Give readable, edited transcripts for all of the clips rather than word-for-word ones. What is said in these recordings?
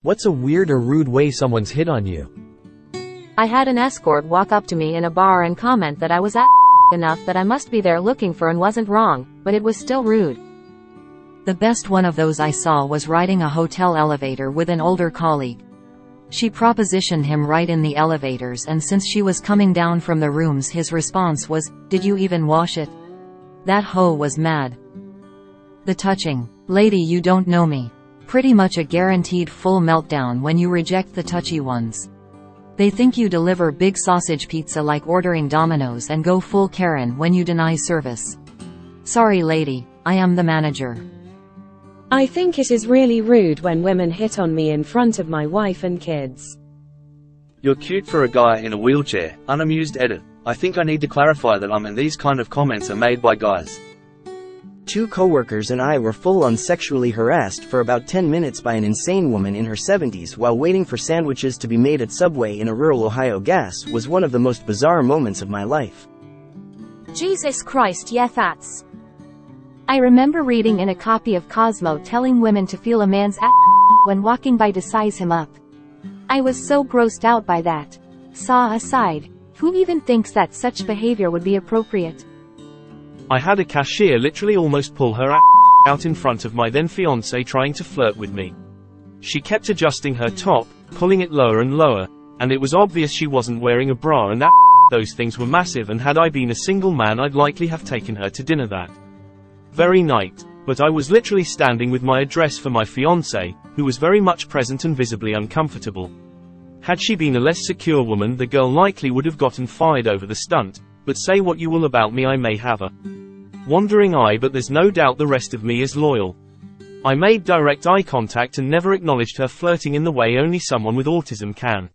What's a weird or rude way someone's hit on you? I had an escort walk up to me in a bar and comment that I was enough that I must be there looking for and wasn't wrong, but it was still rude. The best one of those I saw was riding a hotel elevator with an older colleague. She propositioned him right in the elevators, and since she was coming down from the rooms, his response was, "Did you even wash it?" That hoe was mad. The touching, "Lady, you don't know me." Pretty much a guaranteed full meltdown when you reject the touchy ones. They think you deliver big sausage pizza like ordering Domino's and go full Karen when you deny service. Sorry lady, I am the manager. I think it is really rude when women hit on me in front of my wife and kids. You're cute for a guy in a wheelchair. Unamused edit. I think I need to clarify that and these kind of comments are made by guys. 2 coworkers and I were full-on sexually harassed for about 10 minutes by an insane woman in her 70s while waiting for sandwiches to be made at Subway in a rural Ohio. Gas was one of the most bizarre moments of my life. Jesus Christ, yeah, that's. I remember reading in a copy of Cosmo telling women to feel a man's when walking by to size him up. I was so grossed out by that. Saw aside, who even thinks that such behavior would be appropriate? I had a cashier literally almost pull her out in front of my then fiancé trying to flirt with me. She kept adjusting her top, pulling it lower and lower, and it was obvious she wasn't wearing a bra, and those things were massive, and had I been a single man I'd likely have taken her to dinner that very night. But I was literally standing with my address for my fiancé, who was very much present and visibly uncomfortable. Had she been a less secure woman, the girl likely would have gotten fired over the stunt, but say what you will about me, I may have a wandering eye, but there's no doubt the rest of me is loyal. I made direct eye contact and never acknowledged her flirting in the way only someone with autism can.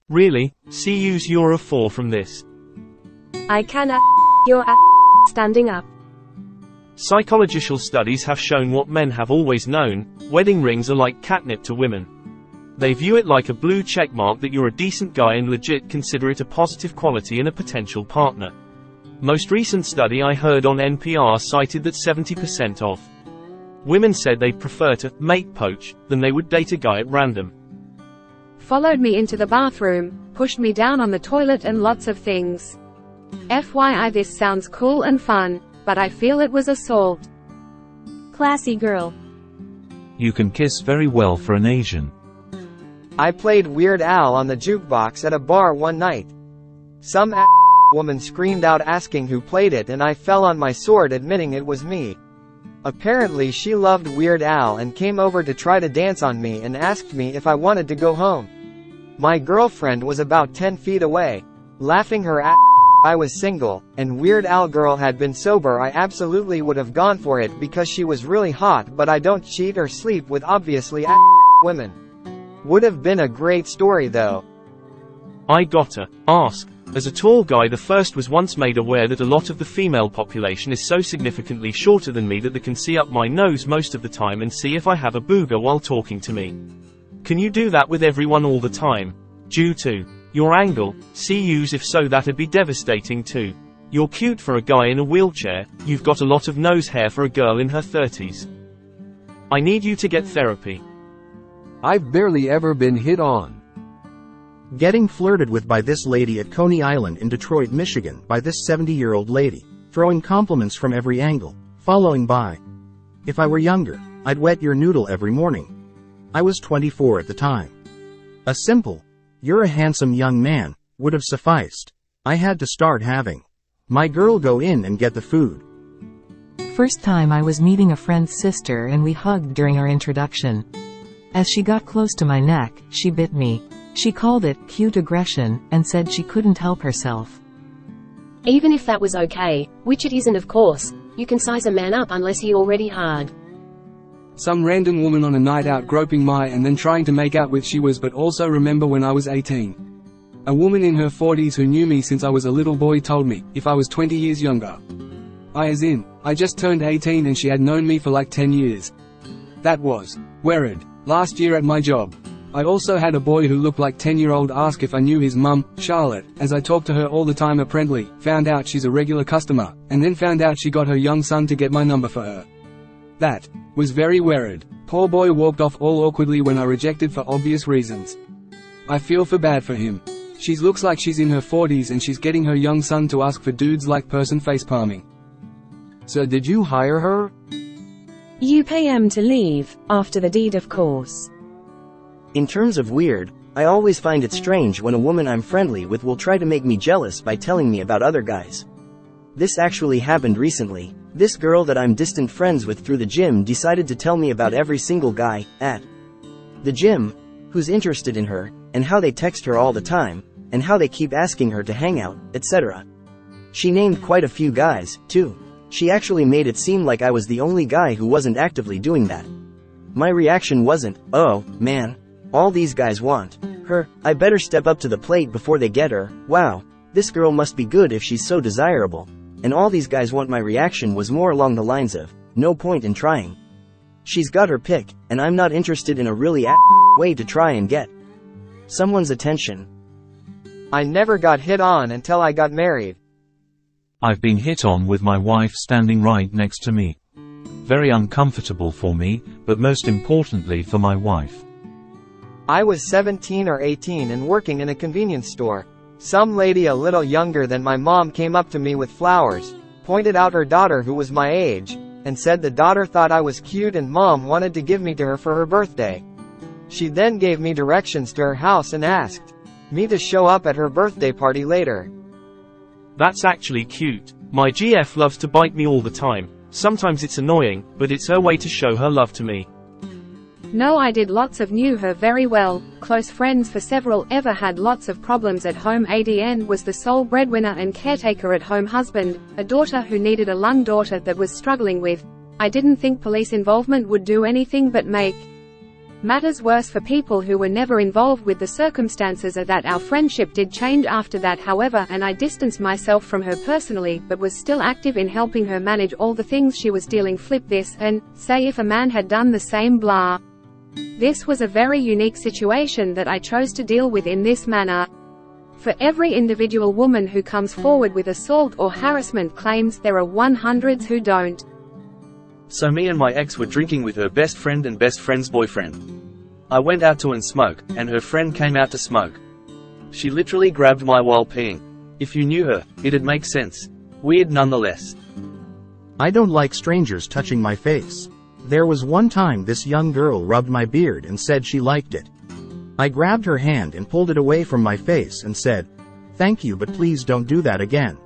Really, you're a 4 from this. I can you're standing up. Psychological studies have shown what men have always known: wedding rings are like catnip to women. They view it like a blue checkmark that you're a decent guy and legit consider it a positive quality in a potential partner. Most recent study I heard on NPR cited that 70% of women said they'd prefer to mate poach than they would date a guy at random. Followed me into the bathroom, pushed me down on the toilet, and lots of things. FYI, this sounds cool and fun, but I feel it was assault. Classy girl. You can kiss very well for an Asian. I played Weird Al on the jukebox at a bar one night. Some woman screamed out asking who played it, and I fell on my sword admitting it was me. Apparently she loved Weird Al and came over to try to dance on me and asked me if I wanted to go home. My girlfriend was about 10 feet away, laughing her ass. I was single, and Weird Al girl had been sober. I absolutely would have gone for it because she was really hot, but I don't cheat or sleep with obviously women. Would have been a great story though. I gotta ask. As a tall guy, the first was once made aware that a lot of the female population is so significantly shorter than me that they can see up my nose most of the time and see if I have a booger while talking to me. Can you do that with everyone all the time? Due to your angle, if so that'd be devastating too. You're cute for a guy in a wheelchair, you've got a lot of nose hair for a girl in her 30s. I need you to get therapy. I've barely ever been hit on. Getting flirted with by this lady at Coney Island in Detroit, Michigan, by this 70-year-old lady, throwing compliments from every angle, following by, "If I were younger, I'd wet your noodle every morning." I was 24 at the time. A simple, "You're a handsome young man," would have sufficed. I had to start having my girl go in and get the food. First time I was meeting a friend's sister and we hugged during our introduction. As she got close to my neck, she bit me. She called it cute aggression and said she couldn't help herself. Even if that was okay, which it isn't of course, you can size a man up unless he already hard. Some random woman on a night out groping my and then trying to make out with she was, but also remember when I was 18. A woman in her 40s who knew me since I was a little boy told me, if I was 20 years younger. I just turned 18 and she had known me for like 10 years. That was weird. Last year at my job. I also had a boy who looked like 10-year-old ask if I knew his mum, Charlotte, as I talked to her all the time apparently, found out she's a regular customer, and then found out she got her young son to get my number for her. That was very weird. Poor boy walked off all awkwardly when I rejected for obvious reasons. I feel bad for him. She looks like she's in her 40s and she's getting her young son to ask for dudes like person facepalming. So did you hire her? You pay him to leave, after the deed of course. In terms of weird, I always find it strange when a woman I'm friendly with will try to make me jealous by telling me about other guys. This actually happened recently. This girl that I'm distant friends with through the gym decided to tell me about every single guy at the gym who's interested in her, and how they text her all the time, and how they keep asking her to hang out, etc. She named quite a few guys, too. She actually made it seem like I was the only guy who wasn't actively doing that. My reaction wasn't, oh, man, all these guys want her, I better step up to the plate before they get her, wow, this girl must be good if she's so desirable. And all these guys want. My reaction was more along the lines of, no point in trying. She's got her pick, and I'm not interested in a really way to try and get someone's attention. I never got hit on until I got married. I've been hit on with my wife standing right next to me. Very uncomfortable for me, but most importantly for my wife. I was 17 or 18 and working in a convenience store. Some lady a little younger than my mom came up to me with flowers, pointed out her daughter who was my age, and said the daughter thought I was cute and mom wanted to give me to her for her birthday. She then gave me directions to her house and asked me to show up at her birthday party later. That's actually cute. My GF loves to bite me all the time. Sometimes it's annoying, but it's her way to show her love to me. No, I did lots of knew her very well, close friends for several, ever had lots of problems at home. ADN was the sole breadwinner and caretaker at home, husband, a daughter who needed a lung, daughter that was struggling with. I didn't think police involvement would do anything but make matters worse for people who were never involved with the circumstances. Of that, our friendship did change after that, however, and I distanced myself from her personally, but was still active in helping her manage all the things she was dealing. Flip this, and say if a man had done the same, blah. This was a very unique situation that I chose to deal with in this manner. For every individual woman who comes forward with assault or harassment claims, there are 100s who don't. So me and my ex were drinking with her best friend and best friend's boyfriend. I went out to smoke, and her friend came out to smoke. She literally grabbed my while peeing. If you knew her, it'd make sense. Weird nonetheless. I don't like strangers touching my face. There was one time this young girl rubbed my beard and said she liked it. I grabbed her hand and pulled it away from my face and said, "Thank you, but please don't do that again."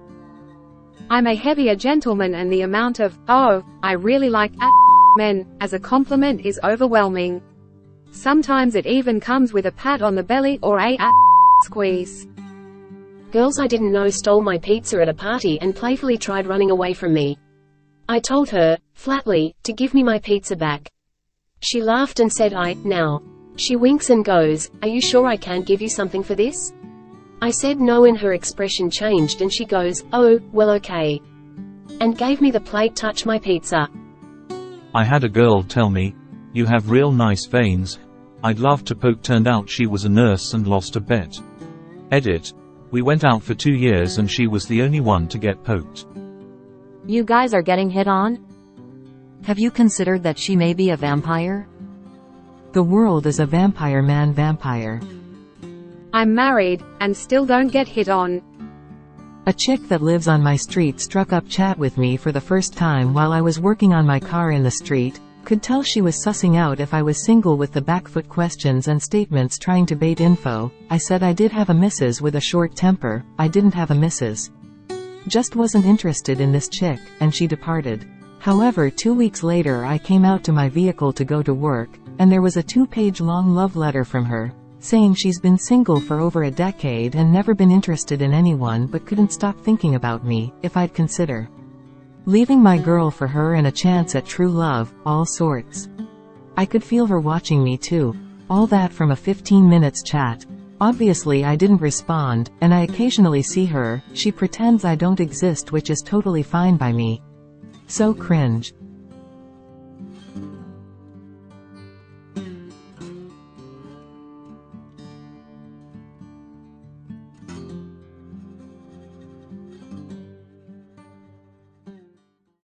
I'm a heavier gentleman and the amount of, "Oh, I really like men," as a compliment is overwhelming. Sometimes it even comes with a pat on the belly or a squeeze. Girls I didn't know stole my pizza at a party and playfully tried running away from me. I told her, flatly, to give me my pizza back. She laughed and said now. She winks and goes, "Are you sure I can't give you something for this?" I said no and her expression changed and she goes, "Oh, well okay." And gave me the plate. Touch my pizza. I had a girl tell me, "You have real nice veins. I'd love to poke." Turned out she was a nurse and lost a bet. Edit. We went out for 2 years and she was the only one to get poked. You guys are getting hit on? Have you considered that she may be a vampire? The world is a vampire man vampire. I'm married, and still don't get hit on. A chick that lives on my street struck up chat with me for the first time while I was working on my car in the street. Could tell she was sussing out if I was single with the backfoot questions and statements trying to bait info. I said I did have a missus with a short temper. I didn't have a missus. Just wasn't interested in this chick, and she departed. However, 2 weeks later I came out to my vehicle to go to work, and there was a 2-page long love letter from her, saying she's been single for over a decade and never been interested in anyone but couldn't stop thinking about me, if I'd consider leaving my girl for her and a chance at true love, all sorts. I could feel her watching me too. All that from a 15 minutes chat. Obviously I didn't respond, and I occasionally see her. She pretends I don't exist, which is totally fine by me. So cringe.